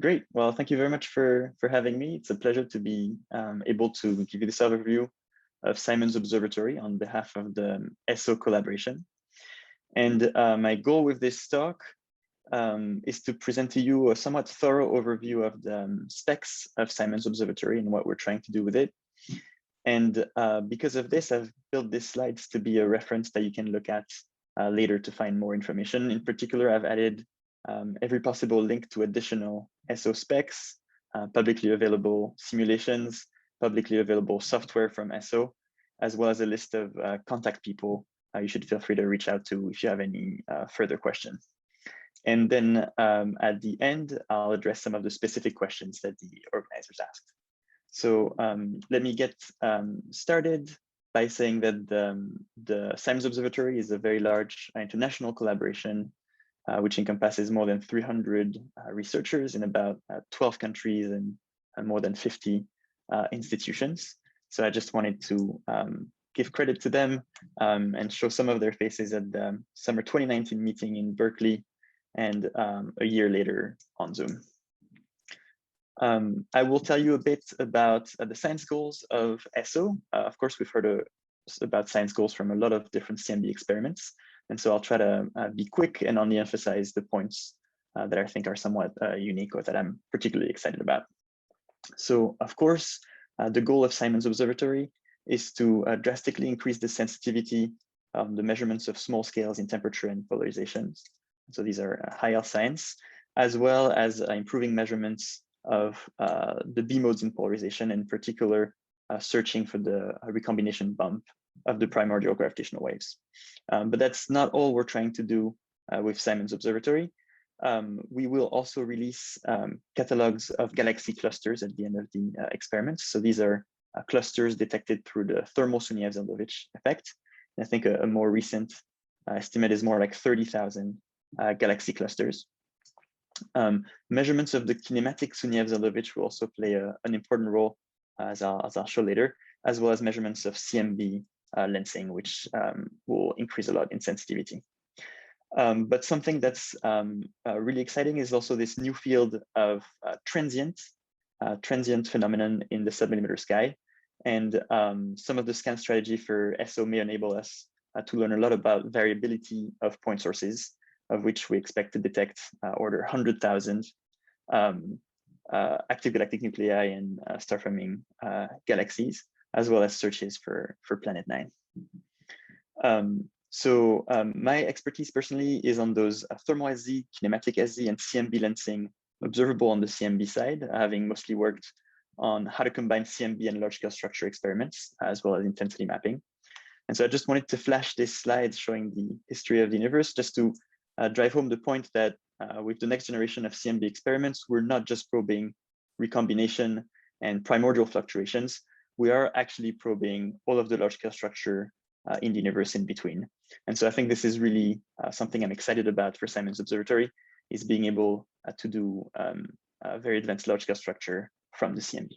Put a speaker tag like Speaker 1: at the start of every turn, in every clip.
Speaker 1: Great. Well, thank you very much for having me. It's a pleasure to be able to give you this overview of Simons Observatory on behalf of the ESO collaboration. And my goal with this talk is to present to you a somewhat thorough overview of the specs of Simons Observatory and what we're trying to do with it. And because of this, I've built these slides to be a reference that you can look at later to find more information. In particular, I've added every possible link to additional ESO specs, publicly available simulations, publicly available software from ESO, as well as a list of contact people you should feel free to reach out to if you have any further questions. And then at the end, I'll address some of the specific questions that the organizers asked. So let me get started by saying that the Simons Observatory is a very large international collaboration which encompasses more than 300 researchers in about 12 countries and more than 50 institutions. So I just wanted to give credit to them and show some of their faces at the summer 2019 meeting in Berkeley and a year later on Zoom. I will tell you a bit about the science goals of ESO. Of course, we've heard about science goals from a lot of different CMB experiments. And so I'll try to be quick and only emphasize the points that I think are somewhat unique or that I'm particularly excited about. So of course, the goal of Simons Observatory is to drastically increase the sensitivity of the measurements of small scales in temperature and polarizations. So these are high L science, as well as improving measurements of the B modes in polarization, in particular, searching for the recombination bump of the primordial gravitational waves. But that's not all we're trying to do with Simons Observatory. We will also release catalogs of galaxy clusters at the end of the experiments. So these are clusters detected through the thermal Sunyaev-Zeldovich effect. And I think a more recent estimate is more like 30,000 galaxy clusters. Measurements of the kinematic Sunyaev-Zeldovich will also play an important role, as I'll show later, as well as measurements of CMB lensing, which will increase a lot in sensitivity. But something that's really exciting is also this new field of transient phenomenon in the submillimeter sky. And some of the scan strategy for ESO may enable us to learn a lot about variability of point sources, of which we expect to detect order 100,000 active galactic nuclei and star-forming galaxies, as well as searches for Planet 9. So my expertise personally is on those thermal SZ, kinematic SZ, and CMB lensing observable on the CMB side, having mostly worked on how to combine CMB and large-scale structure experiments, as well as intensity mapping. And so I just wanted to flash this slide showing the history of the universe, just to drive home the point that with the next generation of CMB experiments, we're not just probing recombination and primordial fluctuations, we are actually probing all of the large-scale structure in the universe in between. And so I think this is really something I'm excited about for Simons Observatory, is being able to do very advanced large-scale structure from the CMB.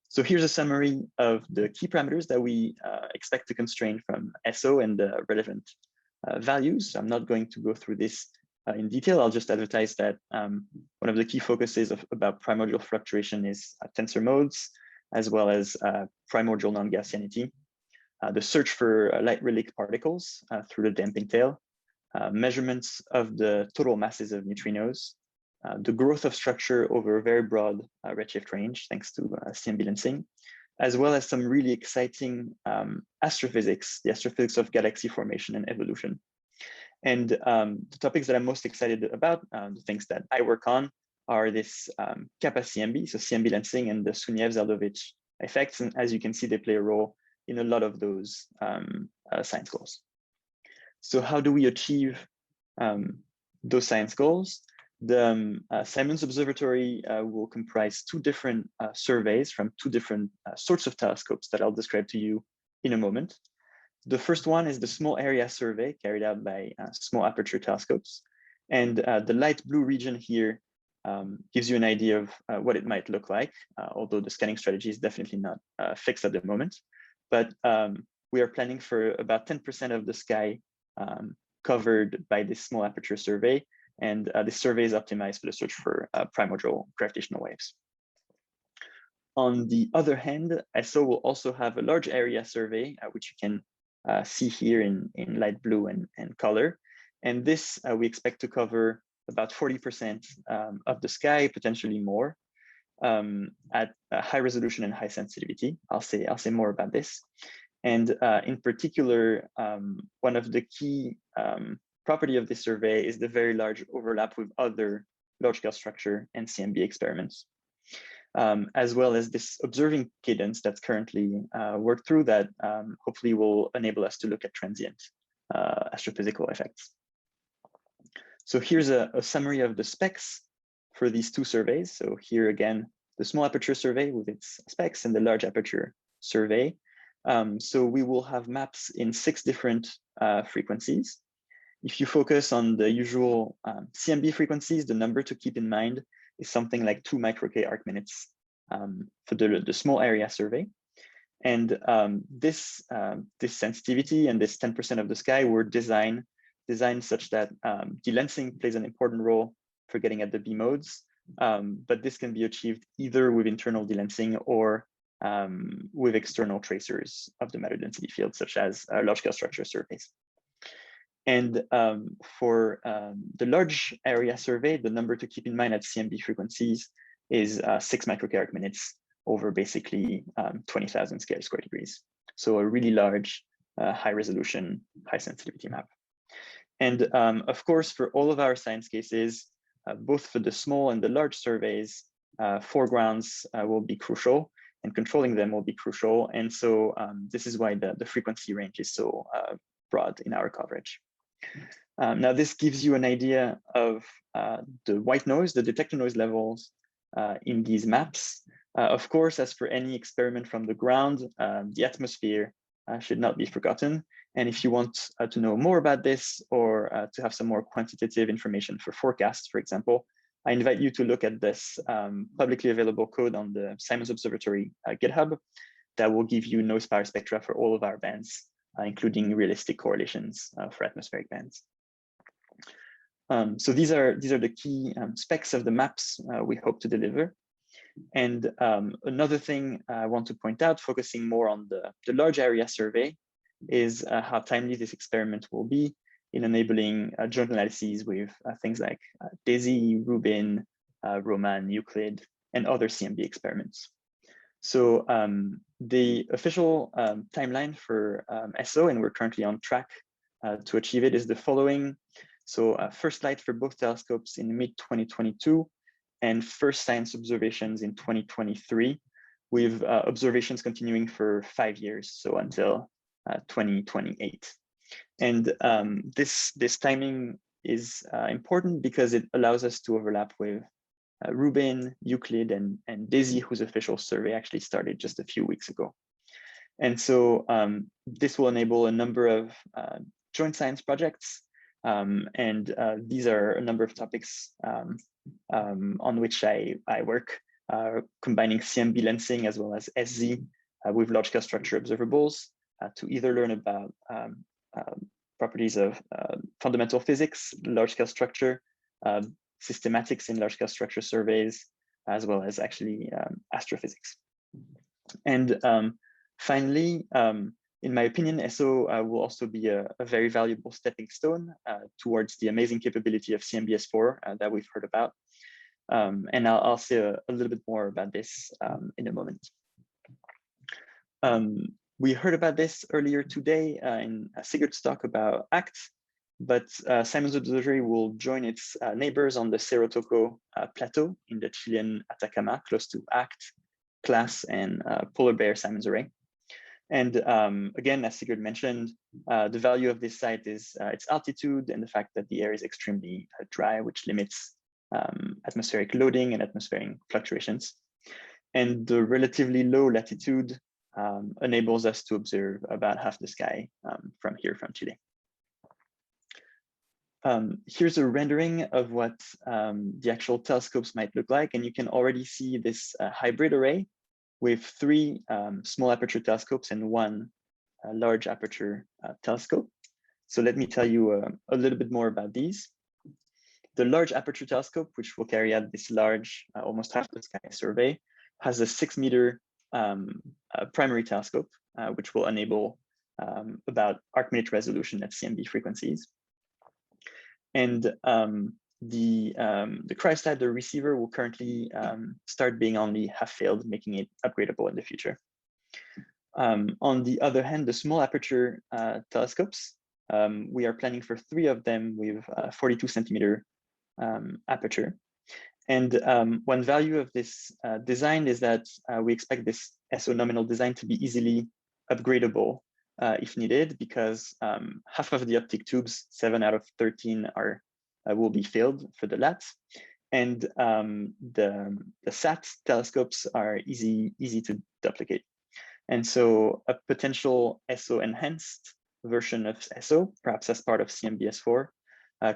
Speaker 1: So here's a summary of the key parameters that we expect to constrain from ESO and the relevant values. I'm not going to go through this in detail. I'll just advertise that one of the key focuses about primordial fluctuation is tensor modes, as well as primordial non-Gaussianity, the search for light relic particles through the damping tail, measurements of the total masses of neutrinos, the growth of structure over a very broad redshift range, thanks to CMB lensing, as well as some really exciting astrophysics, the astrophysics of galaxy formation and evolution. And the topics that I'm most excited about, the things that I work on, are this kappa CMB, so CMB lensing, and the Sunyaev-Zeldovich effects. And as you can see, they play a role in a lot of those science goals. So how do we achieve those science goals? The Simons Observatory will comprise two different surveys from two different sorts of telescopes that I'll describe to you in a moment. The first one is the small area survey carried out by small aperture telescopes. And the light blue region here gives you an idea of what it might look like, although the scanning strategy is definitely not fixed at the moment. But we are planning for about 10% of the sky covered by this small aperture survey, And this survey is optimized for the search for primordial gravitational waves. On the other hand, ESO will also have a large area survey, which you can see here in light blue and color. And this we expect to cover about 40% of the sky, potentially more, at high resolution and high sensitivity. I'll say more about this. And in particular, one of the key property of this survey is the very large overlap with other large-scale structure and CMB experiments, as well as this observing cadence that's currently worked through that hopefully will enable us to look at transient astrophysical effects. So here's a summary of the specs for these two surveys. So here again, the small aperture survey with its specs and the large aperture survey. So we will have maps in 6 different frequencies. If you focus on the usual CMB frequencies, the number to keep in mind is something like 2 micro-K arc minutes for the small area survey. And this sensitivity and this 10% of the sky were designed such that delensing plays an important role for getting at the B modes, but this can be achieved either with internal delensing or with external tracers of the matter density field, such as large-scale structure surveys. And for the large area survey, the number to keep in mind at CMB frequencies is 6 micro-K arc minutes over basically 20,000 square degrees. So a really large, high resolution, high sensitivity map. And of course, for all of our science cases, both for the small and the large surveys, foregrounds will be crucial, and controlling them will be crucial. And so this is why the frequency range is so broad in our coverage. Now, this gives you an idea of the white noise, the detector noise levels in these maps. Of course, as for any experiment from the ground, the atmosphere should not be forgotten. And if you want to know more about this or to have some more quantitative information for forecasts, for example, I invite you to look at this publicly available code on the Simons Observatory GitHub that will give you noise power spectra for all of our bands, including realistic correlations for atmospheric bands. So these are the key specs of the maps we hope to deliver. And another thing I want to point out, focusing more on the large area survey, is how timely this experiment will be in enabling joint analyses with things like DESI, Rubin, Roman, Euclid, and other CMB experiments. So the official timeline for ESO, and we're currently on track to achieve it, is the following. So first light for both telescopes in mid-2022, and first science observations in 2023, with observations continuing for 5 years, so until 2028. And this timing is important because it allows us to overlap with Rubin, Euclid, and DESI, whose official survey actually started just a few weeks ago. And so this will enable a number of joint science projects. And these are a number of topics on which I work, combining CMB lensing as well as SZ with large-scale structure observables to either learn about properties of fundamental physics, large-scale structure, systematics in large-scale structure surveys, as well as actually astrophysics. And finally, in my opinion, ESO will also be a very valuable stepping stone towards the amazing capability of CMBS4 that we've heard about. And I'll say a little bit more about this in a moment. We heard about this earlier today in Sigurd's talk about ACT, but Simons Observatory will join its neighbors on the Cerro Toco plateau in the Chilean Atacama, close to ACT, CLASS, and Polar Bear Simons Array. And again, as Sigurd mentioned, the value of this site is its altitude and the fact that the air is extremely dry, which limits atmospheric loading and atmospheric fluctuations. And the relatively low latitude enables us to observe about half the sky from Chile. Here's a rendering of what the actual telescopes might look like. And you can already see this hybrid array with 3 small aperture telescopes and 1 large aperture telescope. So let me tell you a little bit more about these. The Large Aperture Telescope, which will carry out this large, almost half the sky survey, has a 6-meter primary telescope, which will enable about arc-minute resolution at CMB frequencies. And the cryostat, the receiver, will currently start being only half-filled, making it upgradable in the future. On the other hand, the small aperture telescopes, we are planning for 3 of them with 42 centimeter aperture. And one value of this design is that we expect this SO nominal design to be easily upgradable if needed, because half of the optic tubes, 7 out of 13, will be filled for the LAT, and the SAT telescopes are easy to duplicate. And so a potential SO enhanced version of SO, perhaps as part of CMBS4,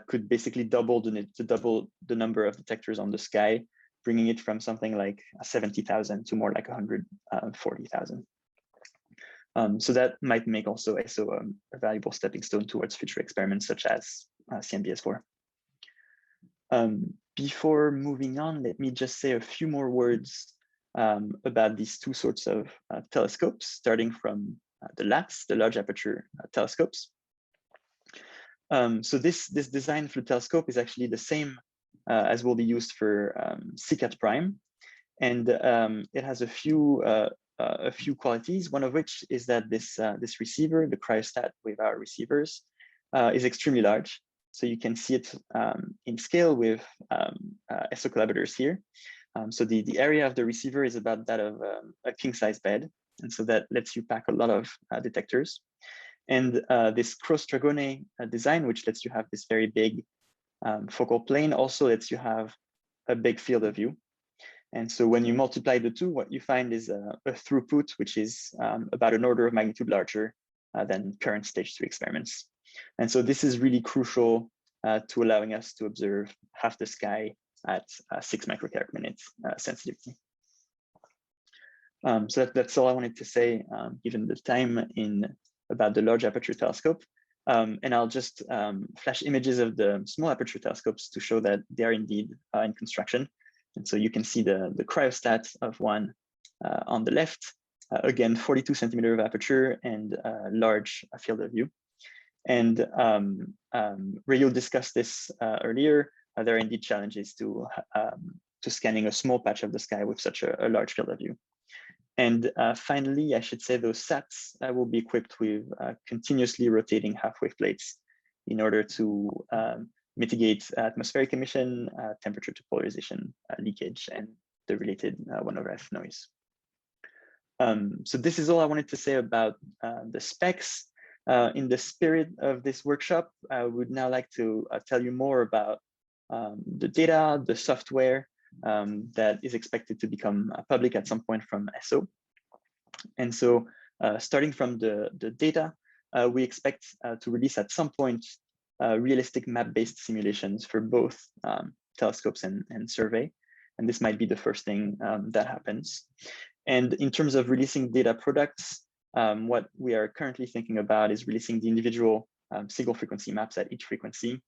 Speaker 1: could basically double the number of detectors on the sky, bringing it from something like 70,000 to more like 140,000. So that might make also SO a valuable stepping stone towards future experiments such as CMBS4. Before moving on, let me just say a few more words about these 2 sorts of telescopes, starting from the LATs, the large aperture telescopes. So this design for the telescope is actually the same as will be used for CCAT prime, and it has a few qualities. One of which is that this receiver, the cryostat with our receivers, is extremely large. So you can see it in scale with SO collaborators here. So the area of the receiver is about that of a king-size bed. And so that lets you pack a lot of detectors. And this cross-Dragone design, which lets you have this very big focal plane, also lets you have a big field of view. And so when you multiply the 2, what you find is a throughput, which is about an order of magnitude larger than current stage 3 experiments. And so this is really crucial to allowing us to observe half the sky at 6 microcarats per minute sensitivity. So that's all I wanted to say, given the time, about the large aperture telescope. And I'll just flash images of the small aperture telescopes to show that they are indeed in construction. And so you can see the cryostat of one on the left, again, 42 centimeter of aperture and large field of view. And Rio discussed this earlier. There are indeed challenges to scanning a small patch of the sky with such a large field of view. And finally, I should say those SATs will be equipped with continuously rotating half-wave plates in order to mitigate atmospheric emission, temperature to polarization leakage, and the related 1/f noise. So this is all I wanted to say about the specs. In the spirit of this workshop, I would now like to tell you more about the data, the software that is expected to become public at some point from SO. And so starting from the data, we expect to release at some point realistic map-based simulations for both telescopes and survey. And this might be the first thing that happens. And in terms of releasing data products, what we are currently thinking about is releasing the individual single frequency maps at each frequency,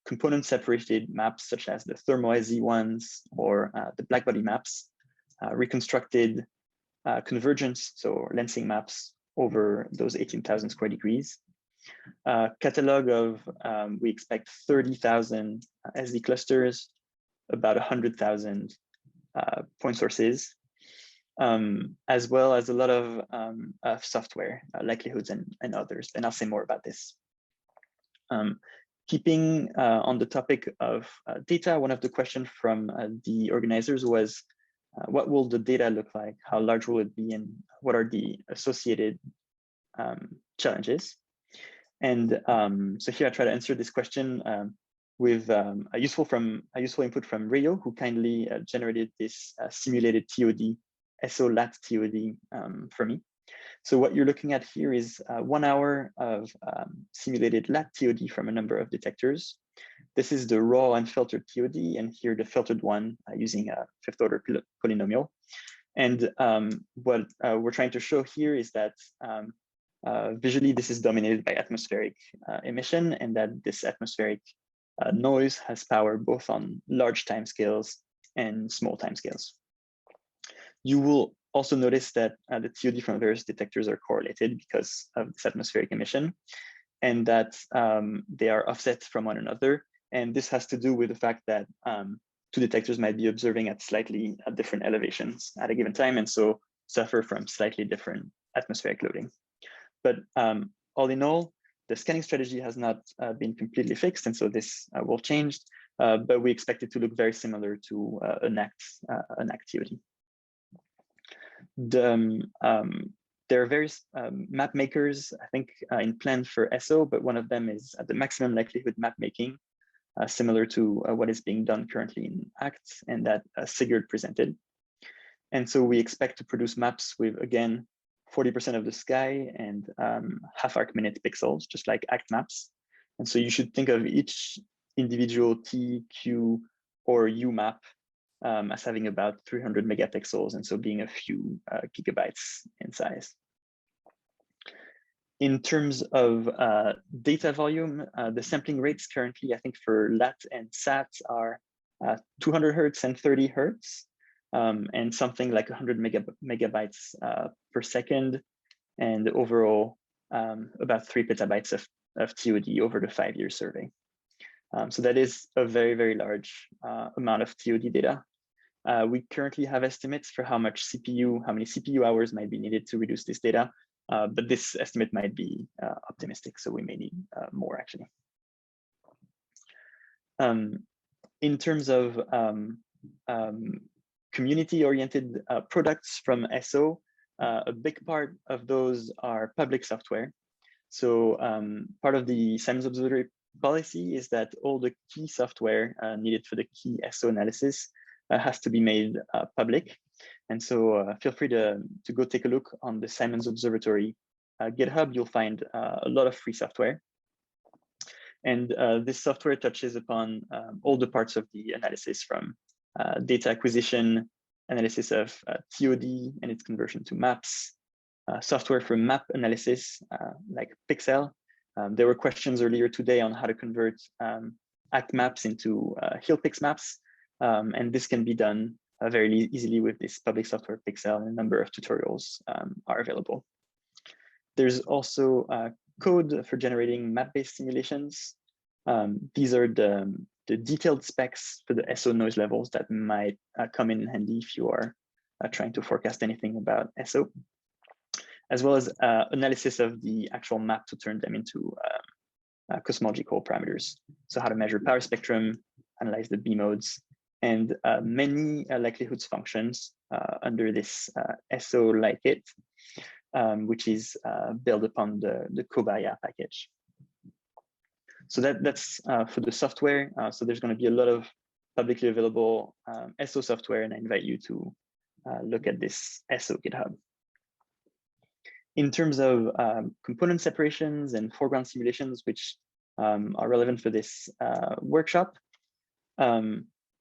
Speaker 1: component separated maps such as the thermo-IZ ones or the blackbody maps, reconstructed convergence, so lensing maps over those 18,000 square degrees, catalog of, we expect 30,000 SD clusters, about 100,000 point sources, as well as a lot of software, likelihoods and others. And I'll say more about this. Keeping on the topic of data, one of the questions from the organizers was, what will the data look like? How large will it be? And what are the associated challenges? And so here I try to answer this question with a useful input from Rio, who kindly generated this simulated TOD, SO lat TOD for me. So what you're looking at here is 1 hour of simulated lat TOD from a number of detectors. This is the raw unfiltered TOD, and here the filtered one using a 5th order polynomial. And what we're trying to show here is that visually this is dominated by atmospheric emission, and that this atmospheric noise has power both on large timescales and small timescales. You will also notice that the TOD from various detectors are correlated because of this atmospheric emission, and that they are offset from one another. And this has to do with the fact that two detectors might be observing at slightly different elevations at a given time, and so suffer from slightly different atmospheric loading. But all in all, the scanning strategy has not been completely fixed, and so this will change, but we expect it to look very similar to an ACT TOD. There are various map makers, I think, in plan for SO, but one of them is the maximum likelihood map making, similar to what is being done currently in ACT and that Sigurd presented. And so we expect to produce maps with, again, 40% of the sky and half arc minute pixels, just like ACT maps. And so you should think of each individual T, Q, or U map as having about 300 megapixels, and so being a few gigabytes in size. In terms of data volume, the sampling rates currently, I think for LAT and SAT are 200 hertz and 30 hertz, and something like 100 megabytes per second, and overall about 3 petabytes of TOD over the 5-year survey. So that is a very, very large amount of TOD data. We currently have estimates for how many CPU hours might be needed to reduce this data, but this estimate might be optimistic, so we may need more actually. In terms of community-oriented products from SO, a big part of those are public software. So part of the Simons Observatory policy is that all the key software needed for the key SO analysis has to be made public. And so feel free to go take a look on the Simons Observatory GitHub. You'll find a lot of free software. And this software touches upon all the parts of the analysis, from data acquisition, analysis of TOD and its conversion to maps, software for map analysis like Pixel. There were questions earlier today on how to convert ACT maps into HillPix maps. And this can be done very easily with this public software Pixel, and a number of tutorials are available. There's also code for generating map-based simulations. These are the detailed specs for the SO noise levels that might come in handy if you are trying to forecast anything about SO, as well as analysis of the actual map to turn them into cosmological parameters. So how to measure power spectrum, analyze the B modes, and many likelihoods functions under this SO like it, which is built upon the Kobaya package. So that's for the software. So there's going to be a lot of publicly available SO software, and I invite you to look at this SO GitHub. In terms of component separations and foreground simulations, which are relevant for this workshop,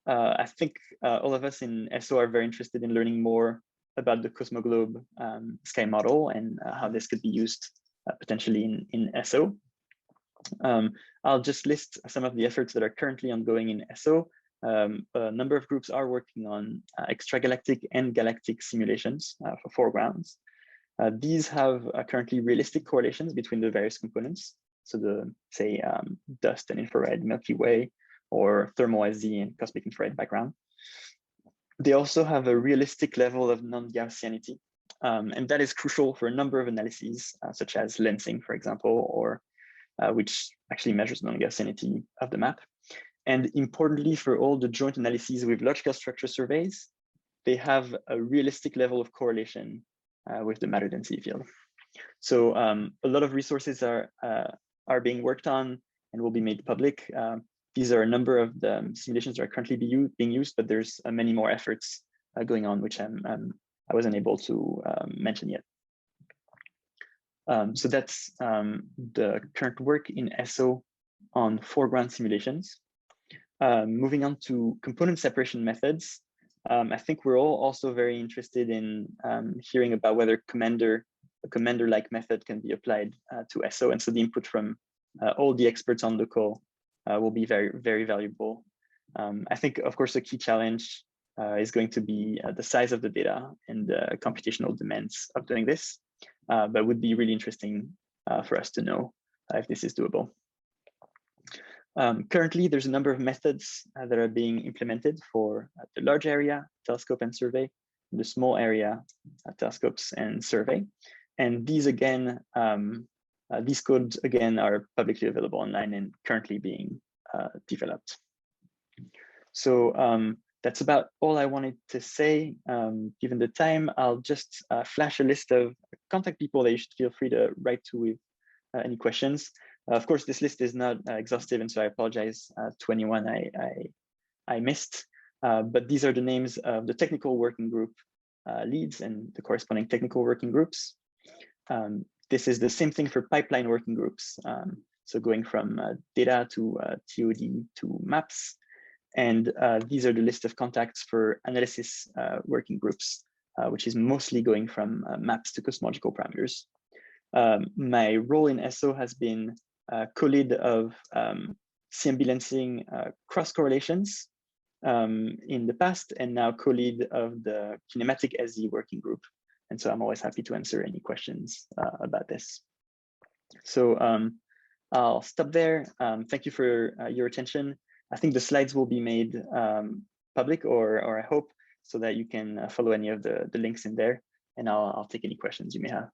Speaker 1: I think all of us in SO are very interested in learning more about the Cosmoglobe sky model and how this could be used potentially in SO. I'll just list some of the efforts that are currently ongoing in SO. A number of groups are working on extragalactic and galactic simulations for foregrounds. These have currently realistic correlations between the various components. So the, say, dust and infrared Milky Way, or thermal SZ and cosmic infrared background. They also have a realistic level of non-Gaussianity, and that is crucial for a number of analyses, such as lensing, for example, or which actually measures non-Gaussianity of the map. And importantly, for all the joint analyses with large-scale structure surveys, they have a realistic level of correlation with the matter density field. So a lot of resources are being worked on and will be made public. These are a number of the simulations that are currently being used, but there's many more efforts going on, which I wasn't able to mention yet. So that's the current work in SO on foreground simulations. Moving on to component separation methods, I think we're all also very interested in hearing about whether a commander-like method can be applied to SO. And so the input from all the experts on the call will be very, very valuable. I think, of course, the key challenge is going to be the size of the data and the computational demands of doing this, but would be really interesting for us to know if this is doable. Currently, there's a number of methods that are being implemented for the large area telescope and survey, the small area telescopes and survey. And these again, these codes again are publicly available online and currently being developed. So that's about all I wanted to say. Given the time, I'll just flash a list of contact people that you should feel free to write to with any questions. Of course, this list is not exhaustive, and so I apologize to anyone I missed. But these are the names of the technical working group leads and the corresponding technical working groups. This is the same thing for pipeline working groups. So going from data to TOD to maps. And these are the list of contacts for analysis working groups, which is mostly going from maps to cosmological parameters. My role in SO has been co-lead of CMB lensing cross correlations in the past, and now co-lead of the kinematic SZ working group. And so I'm always happy to answer any questions about this. So I'll stop there. Thank you for your attention. I think the slides will be made public, or I hope, so that you can follow any of the links in there, and I'll take any questions you may have.